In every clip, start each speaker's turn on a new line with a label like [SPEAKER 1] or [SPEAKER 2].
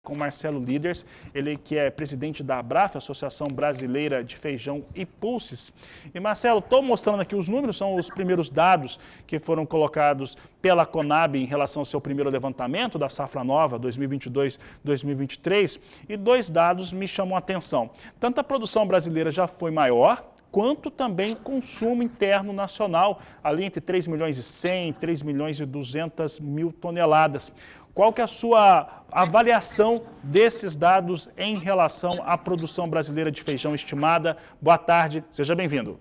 [SPEAKER 1] Com Marcelo Líders, ele que é presidente da Abraf, Associação Brasileira de Feijão e Pulses. E Marcelo, estou mostrando aqui os números, são os primeiros dados que foram colocados pela Conab em relação ao seu primeiro levantamento da safra nova 2022-2023, e dois dados me chamam a atenção. Tanto a produção brasileira já foi maior, quanto também consumo interno nacional, ali entre 3 milhões e 100 e 3 milhões e 200 mil toneladas. Qual que é a sua avaliação desses dados em relação à produção brasileira de feijão estimada? Boa tarde, seja bem-vindo.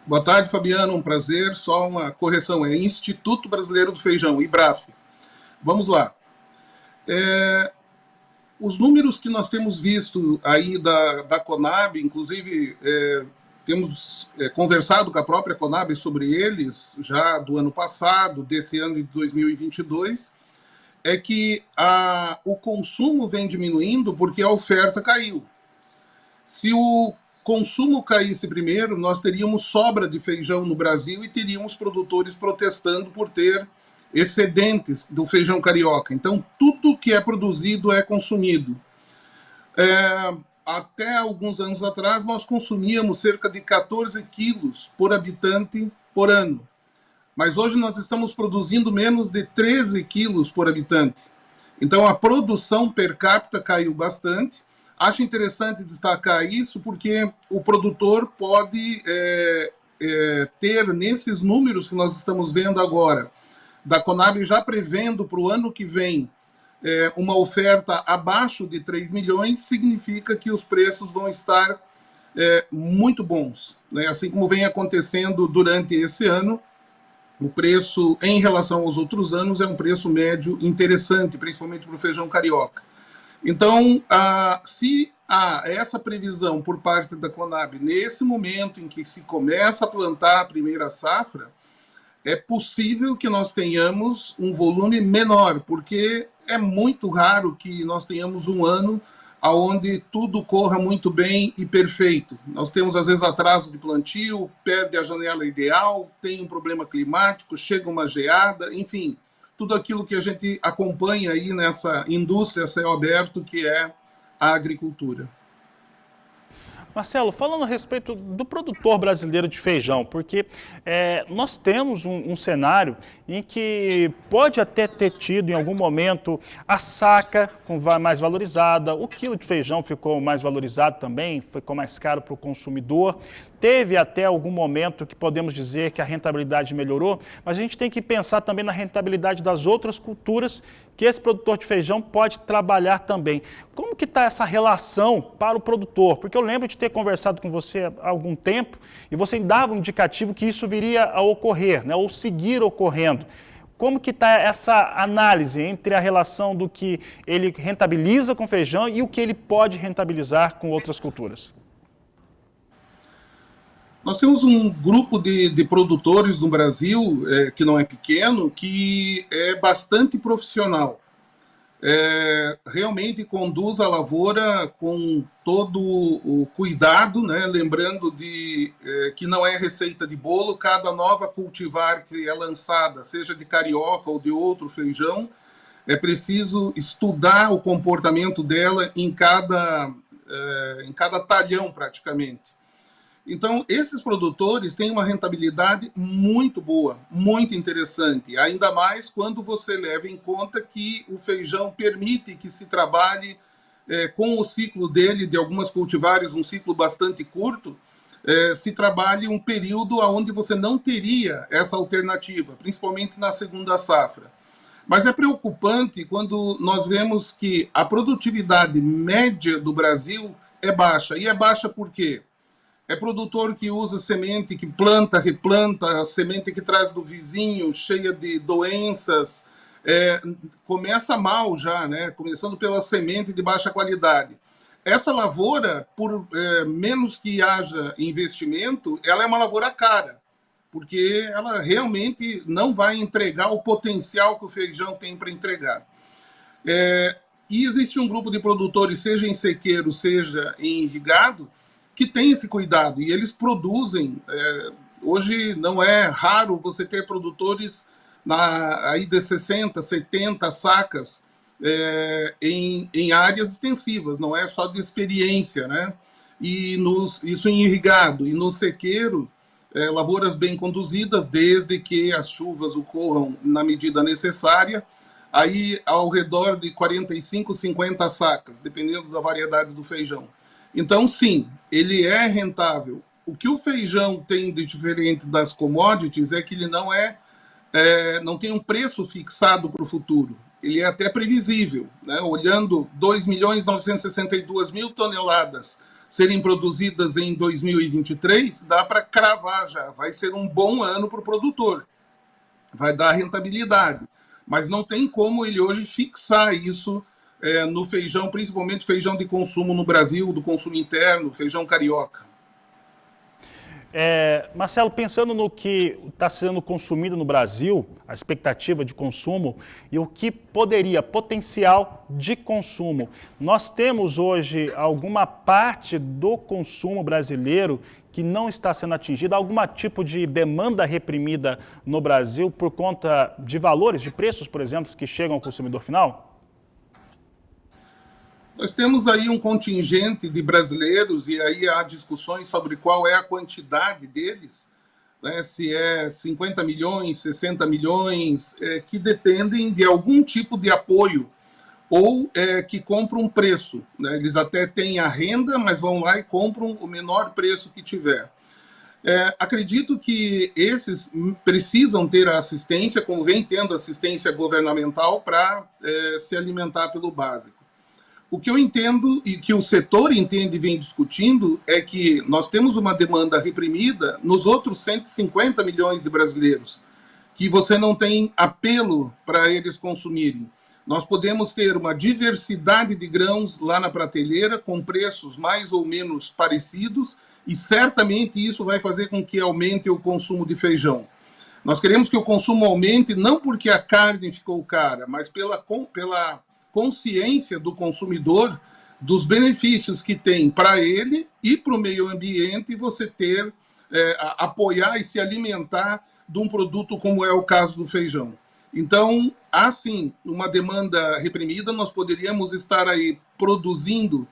[SPEAKER 2] Boa tarde, Fabiano, um prazer. Só uma correção, é Instituto Brasileiro do Feijão, IBRAF. Vamos lá. Os números que nós temos visto aí da Conab, inclusive temos conversado com a própria Conab sobre eles, já do ano passado, desse ano de 2022, é que o consumo vem diminuindo porque a oferta caiu. Se o consumo caísse primeiro, nós teríamos sobra de feijão no Brasil e teríamos produtores protestando por ter excedentes do feijão carioca. Então, tudo que é produzido é consumido. Até alguns anos atrás, nós consumíamos cerca de 14 quilos por habitante por ano. Mas hoje nós estamos produzindo menos de 13 quilos por habitante. Então, a produção per capita caiu bastante. Acho interessante destacar isso porque o produtor pode ter, nesses números que nós estamos vendo agora, da Conab já prevendo para o ano que vem uma oferta abaixo de 3 milhões, significa que os preços vão estar muito bons, né? Assim como vem acontecendo durante esse ano, o preço, em relação aos outros anos, é um preço médio interessante, principalmente para o feijão carioca. Então, se há essa previsão por parte da Conab, nesse momento em que se começa a plantar a primeira safra, é possível que nós tenhamos um volume menor, porque é muito raro que nós tenhamos um ano onde tudo corra muito bem e perfeito. Nós temos, às vezes, atraso de plantio, perde a janela ideal, tem um problema climático, chega uma geada, enfim, tudo aquilo que a gente acompanha aí nessa indústria a céu aberto, que é a agricultura.
[SPEAKER 1] Marcelo, falando a respeito do produtor brasileiro de feijão, porque nós temos um cenário em que pode até ter tido em algum momento a saca mais valorizada, o quilo de feijão ficou mais valorizado também, ficou mais caro para o consumidor. Teve até algum momento que podemos dizer que a rentabilidade melhorou, mas a gente tem que pensar também na rentabilidade das outras culturas que esse produtor de feijão pode trabalhar também. Como que está essa relação para o produtor? Porque eu lembro de ter conversado com você há algum tempo e você dava um indicativo que isso viria a ocorrer, né, ou seguir ocorrendo. Como que está essa análise entre a relação do que ele rentabiliza com feijão e o que ele pode rentabilizar com outras culturas?
[SPEAKER 2] Nós temos um grupo de produtores no Brasil, que não é pequeno, que é bastante profissional. Realmente conduz a lavoura com todo o cuidado, né? Lembrando que não é receita de bolo, cada nova cultivar que é lançada, seja de carioca ou de outro feijão, é preciso estudar o comportamento dela em cada talhão praticamente. Então, esses produtores têm uma rentabilidade muito boa, muito interessante, ainda mais quando você leva em conta que o feijão permite que se trabalhe com o ciclo dele, de algumas cultivares, um ciclo bastante curto, se trabalhe um período onde você não teria essa alternativa, principalmente na segunda safra. Mas é preocupante quando nós vemos que a produtividade média do Brasil é baixa. E é baixa por quê? É produtor que usa semente, que planta, replanta, semente que traz do vizinho, cheia de doenças. Começa mal já, né? Começando pela semente de baixa qualidade. Essa lavoura, por menos que haja investimento, ela é uma lavoura cara, porque ela realmente não vai entregar o potencial que o feijão tem para entregar. E existe um grupo de produtores, seja em sequeiro, seja em irrigado, que tem esse cuidado, e eles produzem Hoje não é raro você ter produtores aí de 60, 70 sacas em áreas extensivas, não é só de experiência, né? E isso em irrigado. E no sequeiro, lavouras bem conduzidas, desde que as chuvas ocorram na medida necessária, aí ao redor de 45, 50 sacas, dependendo da variedade do feijão. Então, sim, ele é rentável. O que o feijão tem de diferente das commodities é que ele não tem um preço fixado para o futuro. Ele é até previsível, né? Olhando 2.962.000 toneladas serem produzidas em 2023, dá para cravar já. Vai ser um bom ano para o produtor. Vai dar rentabilidade. Mas não tem como ele hoje fixar isso no feijão, principalmente feijão de consumo no Brasil, do consumo interno, feijão carioca.
[SPEAKER 1] Marcelo, pensando no que está sendo consumido no Brasil, a expectativa de consumo e o que potencial de consumo, nós temos hoje alguma parte do consumo brasileiro que não está sendo atingida, algum tipo de demanda reprimida no Brasil por conta de valores, de preços, por exemplo, que chegam ao consumidor final?
[SPEAKER 2] Nós temos aí um contingente de brasileiros, e aí há discussões sobre qual é a quantidade deles, né, se é 50 milhões, 60 milhões, que dependem de algum tipo de apoio ou que compram um preço. Né? Eles até têm a renda, mas vão lá e compram o menor preço que tiver. Acredito que esses precisam ter a assistência, como vem tendo assistência governamental, para se alimentar pelo básico. O que eu entendo e que o setor entende e vem discutindo é que nós temos uma demanda reprimida nos outros 150 milhões de brasileiros, que você não tem apelo para eles consumirem. Nós podemos ter uma diversidade de grãos lá na prateleira, com preços mais ou menos parecidos, e certamente isso vai fazer com que aumente o consumo de feijão. Nós queremos que o consumo aumente não porque a carne ficou cara, mas pela consciência do consumidor dos benefícios que tem para ele e para o meio ambiente, você ter, apoiar e se alimentar de um produto como é o caso do feijão. Então, há sim uma demanda reprimida, nós poderíamos estar aí produzindo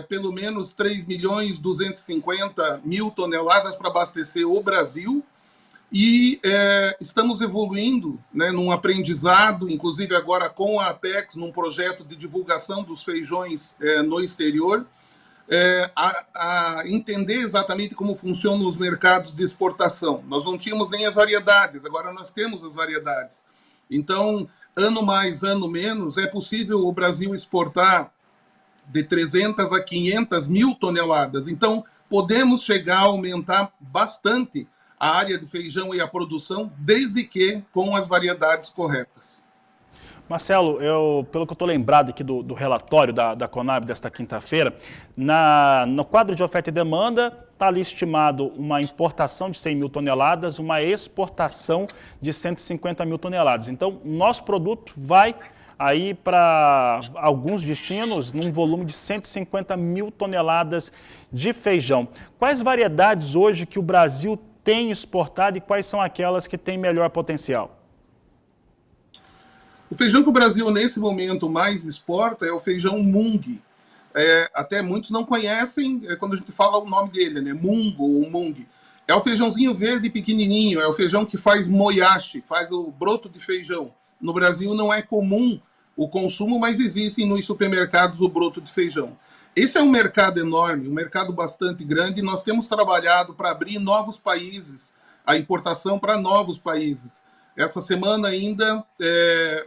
[SPEAKER 2] pelo menos 3.250.000 toneladas para abastecer o Brasil, e estamos evoluindo, né, num aprendizado, inclusive agora com a Apex, num projeto de divulgação dos feijões no exterior, a entender exatamente como funcionam os mercados de exportação. Nós não tínhamos nem as variedades, agora nós temos as variedades. Então, ano mais, ano menos, é possível o Brasil exportar de 300 a 500 mil toneladas. Então, podemos chegar a aumentar bastante a área de feijão e a produção, desde que com as variedades corretas.
[SPEAKER 1] Marcelo, pelo que eu estou lembrado aqui do relatório da Conab desta quinta-feira, no quadro de oferta e demanda está ali estimado uma importação de 100 mil toneladas, uma exportação de 150 mil toneladas. Então, nosso produto vai aí para alguns destinos num volume de 150 mil toneladas de feijão. Quais variedades hoje que o Brasil tem exportado e quais são aquelas que têm melhor potencial?
[SPEAKER 2] O feijão que o Brasil, nesse momento, mais exporta é o feijão Mung. Até muitos não conhecem quando a gente fala o nome dele, né? Mungo ou Mung. É o feijãozinho verde pequenininho, é o feijão que faz moyashi, faz o broto de feijão. No Brasil não é comum o consumo, mas existem nos supermercados o broto de feijão. Esse é um mercado enorme, um mercado bastante grande, e nós temos trabalhado para abrir novos países, a importação para novos países. Essa semana ainda,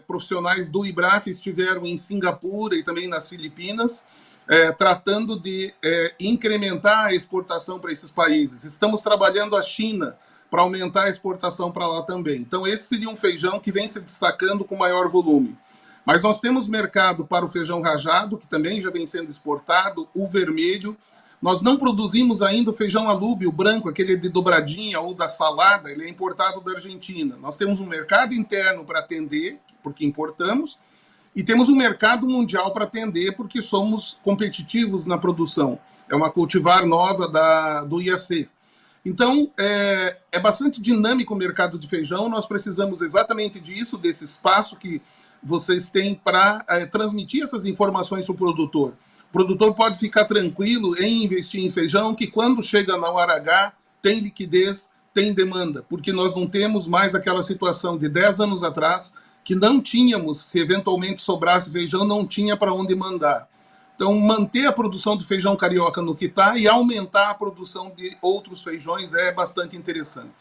[SPEAKER 2] profissionais do IBRAF estiveram em Singapura e também nas Filipinas, tratando de incrementar a exportação para esses países. Estamos trabalhando a China para aumentar a exportação para lá também. Então, esse seria um feijão que vem se destacando com maior volume. Mas nós temos mercado para o feijão rajado, que também já vem sendo exportado, o vermelho. Nós não produzimos ainda o feijão alúbio branco, aquele de dobradinha ou da salada, ele é importado da Argentina. Nós temos um mercado interno para atender, porque importamos, e temos um mercado mundial para atender, porque somos competitivos na produção. É uma cultivar nova do IAC. Então, é bastante dinâmico o mercado de feijão, nós precisamos exatamente disso, desse espaço que vocês têm para transmitir essas informações para o produtor. O produtor pode ficar tranquilo em investir em feijão, que quando chega na hora H, tem liquidez, tem demanda, porque nós não temos mais aquela situação de 10 anos atrás, que não tínhamos, se eventualmente sobrasse feijão, não tinha para onde mandar. Então, manter a produção de feijão carioca no que está e aumentar a produção de outros feijões é bastante interessante.